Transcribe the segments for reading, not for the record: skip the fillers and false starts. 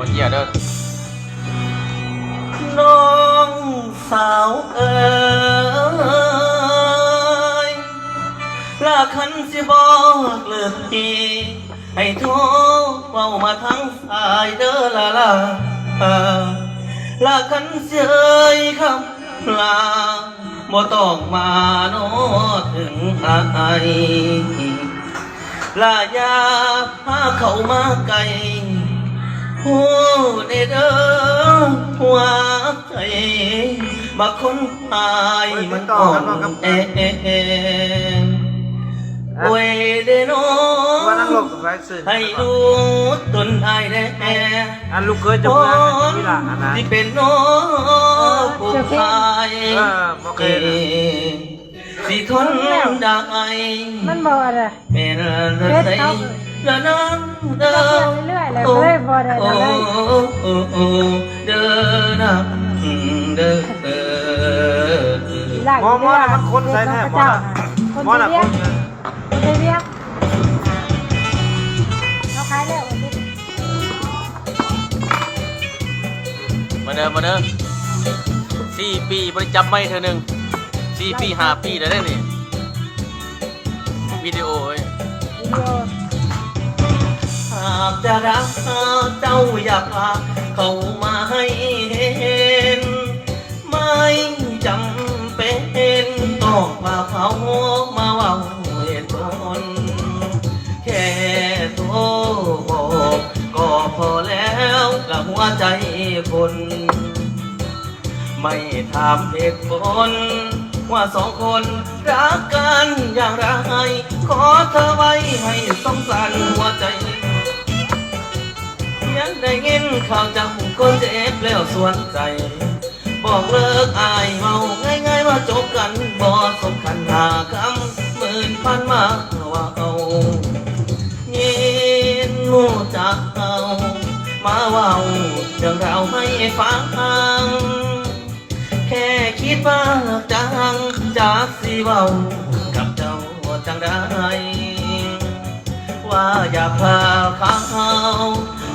บ่เหี้ยเด้อน้องสาวเอ๋ยลาคันสิบอกเลิกทีให้โทรเว้ามาทั้งสายเด้อลาคันเสยคำลาบ่ต้องมาโนถึงอายลายาพาเข้ามาไกลโอ้เด้อหัวใจบางคนตายมันอ่อนแอโอ้ยเด้อน้องให้ดูตนไอ้แน่อันลูกเคยจะมาที่หลังนะที่เป็นน้องผู้ชายสิทนได้มันบอดอ่ะเป็นอะไรละน้องเด้อเรื่อยๆเลยบอดอะไรเด้อนะเด้อมอมันคนใส่แน่มอคนเรียกเขาขายแล้วมาเด้อ4 ปีบริจำไม่เธอหนึ่ง4 ปี 5 ปีแล้วได้นี่วิดีโอเว้ยหากจะรักเจ้าอยากพาเข้ามาให้เห็นไม่จำเป็นต้องมาเผามาเว้าเหตุผลแค่โทรบอกก็พอแล้วกับหัวใจคนไม่ถามเหตุผลว่าสองคนรักกันอย่างไรขอเธอไว้ให้สงสารหัวใจยังได้ยินข่าวจากคนเจ็บแล้วสวนใจบอกเลิกอายเมาง่ายๆว่าจบกันบ่สำคัญหาคำหมื่นพันมาว่าเอาเย็นหูจากเอามาว่าเรื่องราวให้ฟังแค่คิดว่าจังจากสิเว้ากับเจ้าจังได้ว่าอยากพาเขา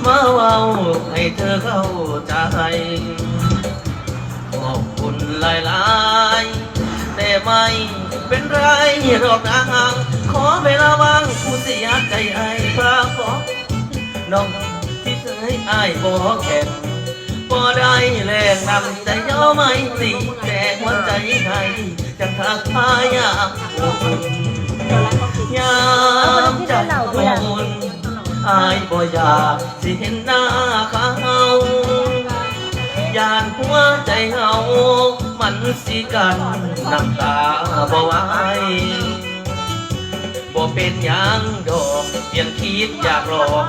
มาเว้าให้เธอเข้าใจขอบคุณหลายๆแต่ไม่เป็นไรหรอกนางขอเวลาว่างผู้เสียใจไอ้พระขอน้องที่เคยไอ้บอกแก่บ่ได้แรงนำแต่ย่อไม่ตีแต่หัวใจให้จังทักพายามยามจับคนอายบ่อยากสิเห็นหน้าเขายานหัวใจเฮามันสิกันน้ำตาบ่ไหวบ่เป็นหยังดอกเพียงคิดอยากหลอก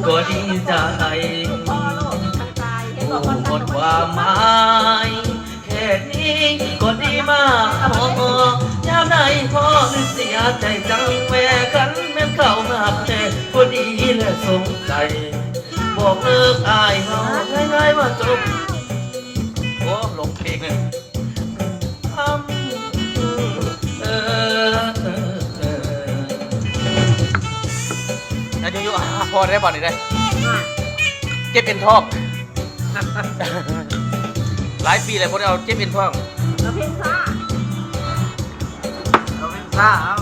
ก็ดีใจหมดความหมายแค่นี้ก็ดีมากพอยามใดพอเสียใจจังแม่กันแม่เข้ามาแค่ก็ดีและสงสัยบอกเลิกอายเขาง่ายๆว่าจบโอ้หลงเพลงเลยอายุพอได้บ่นี่ได้เจ็บเป็นท้องหลายปีเลยคนเอาเจ็บเป็นท้องเราเป็นซ่าเอา